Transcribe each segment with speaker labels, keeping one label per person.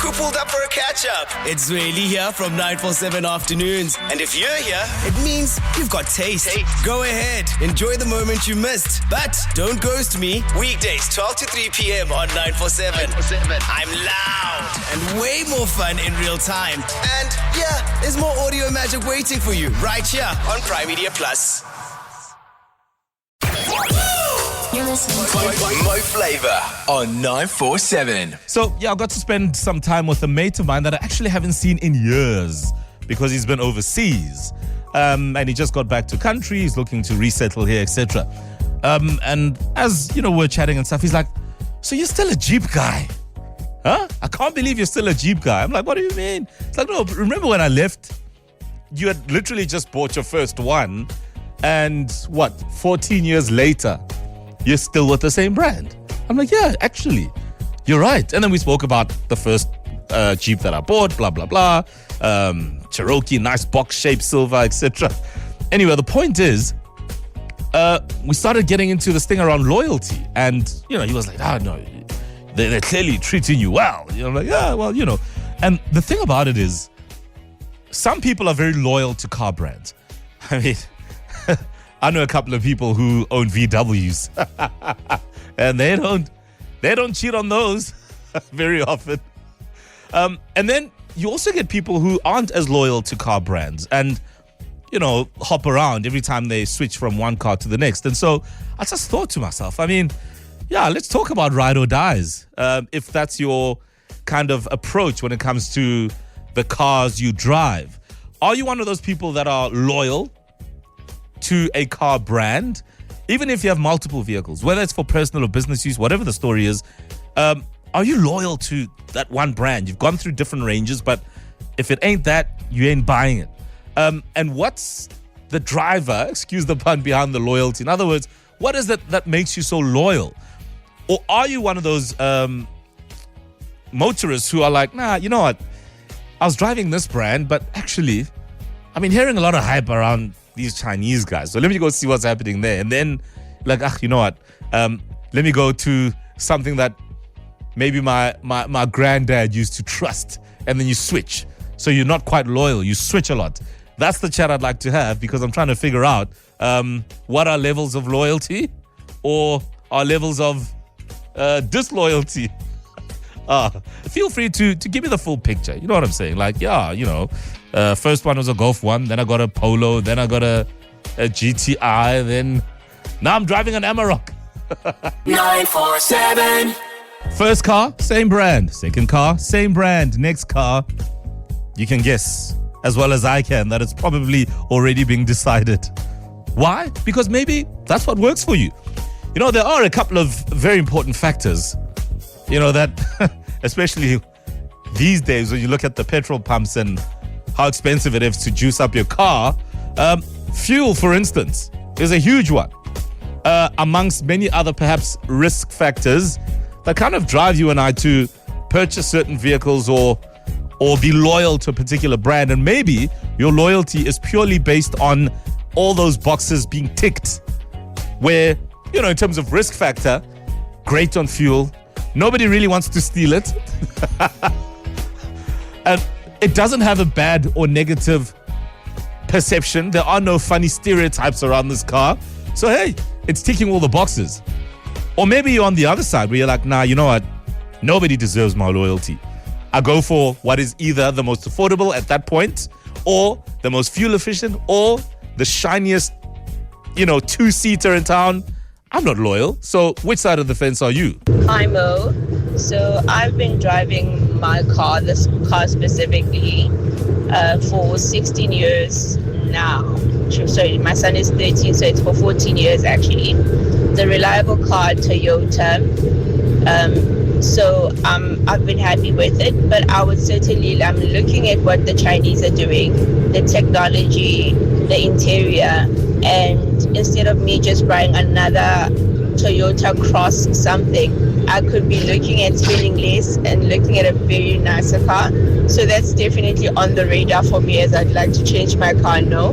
Speaker 1: Who pulled up for a catch-up? It's really here from 947 Afternoons. And if you're here, it means you've got taste. Go ahead, enjoy the moment you missed. But don't ghost me. Weekdays, 12 to 3 p.m. on 947. I'm loud and way more fun in real time. And yeah, there's more audio magic waiting for you right here on Prime Media Plus.
Speaker 2: You're listening to
Speaker 1: Mo Flava on 947.
Speaker 3: So, I got to spend some time with a mate of mine that I actually haven't seen in years because he's been overseas. And he just got back to country. He's looking to resettle here, etc. And as, we're chatting and stuff, he's like, so you're still a Jeep guy? Huh? I can't believe you're still a Jeep guy. I'm like, what do you mean? It's like, no, remember when I left, you had literally just bought your first one. And 14 years later, you're still with the same brand. I'm like, yeah, actually, you're right. And then we spoke about the first Jeep that I bought, blah, blah, blah. Cherokee, nice box-shaped silver, etc. Anyway, the point is, we started getting into this thing around loyalty. And, he was like, no, they're clearly treating you well. I'm like, yeah, well, And the thing about it is, some people are very loyal to car brands. I mean, I know a couple of people who own VWs, and they don't cheat on those very often. And then you also get people who aren't as loyal to car brands and, hop around every time they switch from one car to the next. And so I just thought to myself, let's talk about ride or dies. If that's your kind of approach when it comes to the cars you drive. Are you one of those people that are loyal to a car brand, even if you have multiple vehicles, whether it's for personal or business use, whatever the story is? Are you loyal to that one brand? You've gone through different ranges, but if it ain't that, you ain't buying it. And what's the driver, excuse the pun, behind the loyalty? In other words, what is it that makes you so loyal? Or are you one of those motorists who are like, nah, you know what? I was driving this brand, but actually, I've been hearing a lot of hype around these Chinese guys. So let me go see what's happening there. And then, you know what? Let me go to something that maybe my granddad used to trust. And then you switch. So you're not quite loyal. You switch a lot. That's the chat I'd like to have because I'm trying to figure out what are levels of loyalty or are levels of disloyalty. Feel free to give me the full picture. You know what I'm saying? First one was a Golf 1, then I got a Polo, then I got a GTI, then now I'm driving an Amarok.
Speaker 2: 947.
Speaker 3: First car, same brand. Second car, same brand. Next car, you can guess as well as I can that it's probably already being decided. Why? Because maybe that's what works for you. There are a couple of very important factors, that especially these days when you look at the petrol pumps and how expensive it is to juice up your car. Fuel, for instance, is a huge one. Amongst many other perhaps risk factors that kind of drive you and I to purchase certain vehicles or be loyal to a particular brand. And maybe your loyalty is purely based on all those boxes being ticked where, in terms of risk factor, great on fuel. Nobody really wants to steal it. And it doesn't have a bad or negative perception. There are no funny stereotypes around this car. So, hey, it's ticking all the boxes. Or maybe you're on the other side where you're like, nah, you know what? Nobody deserves my loyalty. I go for what is either the most affordable at that point or the most fuel efficient or the shiniest, two-seater in town. I'm not loyal. So which side of the fence are you?
Speaker 4: Hi, Mo. So I've been driving my car, this car specifically, for 16 years now. Sorry, my son is 13, so it's for 14 years actually. The reliable car, Toyota. So I've been happy with it, but I would certainly, I'm looking at what the Chinese are doing, the technology, the interior, and instead of me just buying another Toyota Cross something, I could be looking at spending less and looking at a very nicer car. So that's definitely on the radar for me, as I'd like to change my car now.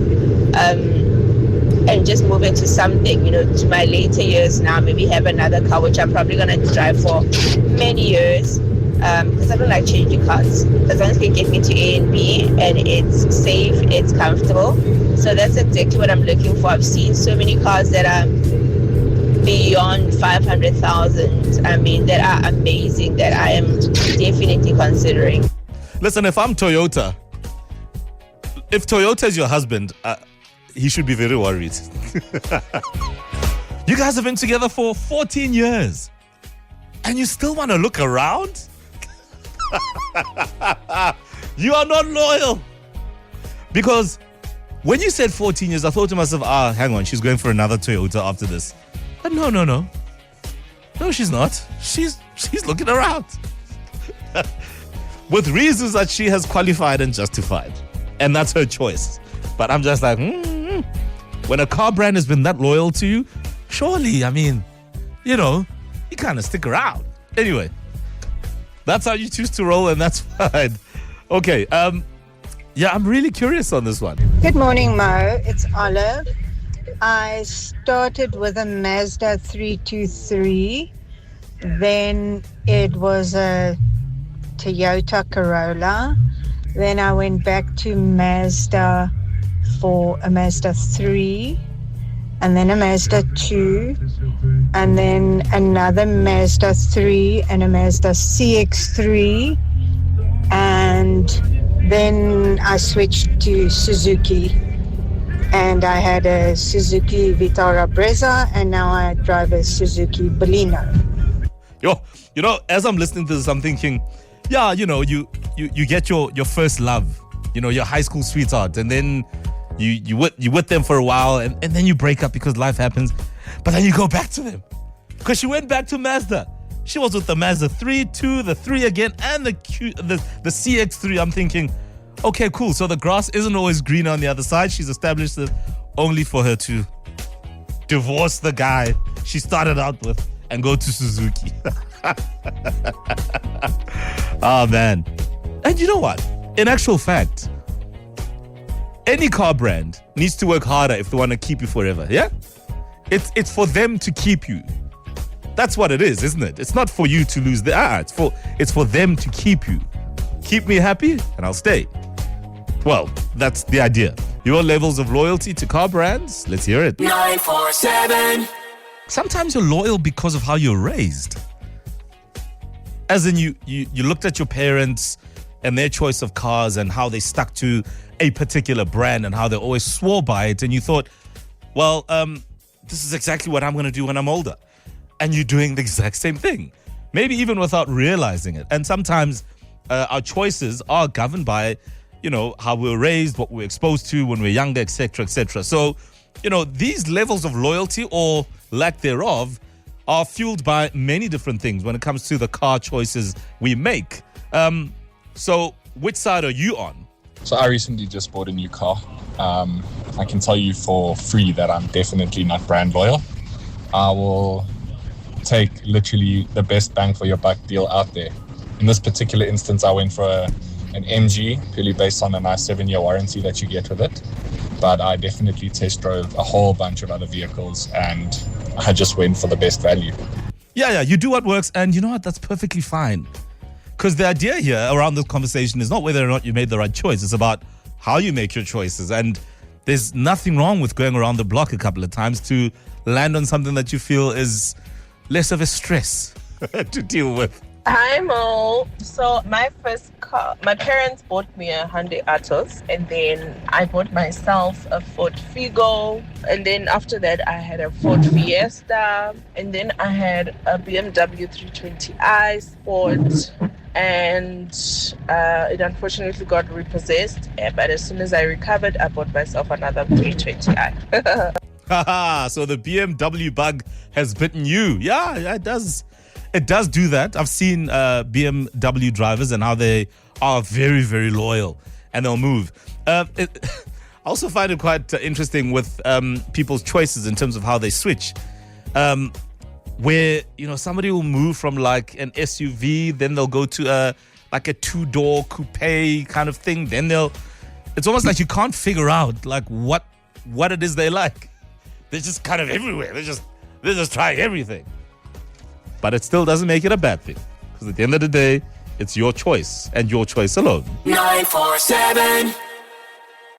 Speaker 4: And just move into something, to my later years now, maybe have another car, which I'm probably going to drive for many years. because I don't like changing cars. As long as it can get me to A and B and it's safe, it's comfortable. So that's exactly what I'm looking for. I've seen so many cars that are beyond 500,000. I mean, that are amazing, that I am definitely considering.
Speaker 3: Listen, if I'm Toyota, if Toyota is your husband, he should be very worried. You guys have been together for 14 years and you still want to look around? You are not loyal. Because when you said 14 years, I thought to myself, hang on, she's going for another Toyota after this. But no. No, she's not. She's looking around. With reasons that she has qualified and justified. And that's her choice. But I'm just like, when a car brand has been that loyal to you, surely, I mean, you kind of stick around. Anyway, that's how you choose to roll, and that's fine. Okay, I'm really curious on this one.
Speaker 5: Good morning, Mo. It's Olive. I started with a Mazda 323. Then it was a Toyota Corolla. Then I went back to Mazda for a Mazda 3, and then a Mazda 2, and then another Mazda 3 and a Mazda CX-3, and then I switched to Suzuki, and I had a Suzuki Vitara Brezza, and now I drive a Suzuki Baleno.
Speaker 3: As I'm listening to this, I'm thinking, you get your first love, your high school sweetheart, and then you with them for a while, and then you break up because life happens, but then you go back to them because she went back to Mazda. She was with the Mazda 3, 2, the 3 again, and the CX-3. I'm thinking, okay, cool. So the grass isn't always green on the other side. She's established it only for her to divorce the guy she started out with and go to Suzuki. Oh, man. And you know what? In actual fact, any car brand needs to work harder if they want to keep you forever, yeah? It's for them to keep you. That's what it is, isn't it? It's not for you to lose it's for them to keep you. Keep me happy and I'll stay. Well, that's the idea. Your levels of loyalty to car brands, let's hear it.
Speaker 2: 947.
Speaker 3: Sometimes you're loyal because of how you're raised. As in you looked at your parents and their choice of cars and how they stuck to a particular brand and how they always swore by it, and you thought, well, this is exactly what I'm going to do when I'm older. And you're doing the exact same thing, maybe even without realizing it. And sometimes our choices are governed by, how we were raised, what we were exposed to when we were younger, etc., etc. So, these levels of loyalty or lack thereof are fueled by many different things when it comes to the car choices we make. So which side are you on?
Speaker 6: So I recently just bought a new car. I can tell you for free that I'm definitely not brand loyal. I will take literally the best bang for your buck deal out there. In this particular instance, I went for an MG, purely based on a nice 7-year warranty that you get with it. But I definitely test drove a whole bunch of other vehicles, and I just went for the best value.
Speaker 3: Yeah, you do what works, and you know what? That's perfectly fine. Because the idea here around this conversation is not whether or not you made the right choice. It's about how you make your choices. And there's nothing wrong with going around the block a couple of times to land on something that you feel is less of a stress to deal with.
Speaker 7: Hi, Mo. So my first car, my parents bought me a Hyundai Atos, and then I bought myself a Ford Figo, and then after that I had a Ford Fiesta, and then I had a BMW 320i Sport, and it unfortunately got repossessed, but as soon as I recovered, I bought myself another 320i.
Speaker 3: So the BMW bug has bitten you. Yeah, it does. It does do that. I've seen BMW drivers and how they are very, very loyal and they'll move. I also find it quite interesting with people's choices in terms of how they switch. Where, somebody will move from like an SUV, then they'll go to like a 2-door coupe kind of thing. Then it's almost like you can't figure out like what it is they like. They're just kind of everywhere. They're just trying everything. But it still doesn't make it a bad thing. Because at the end of the day, It's your choice and your choice alone.
Speaker 2: 947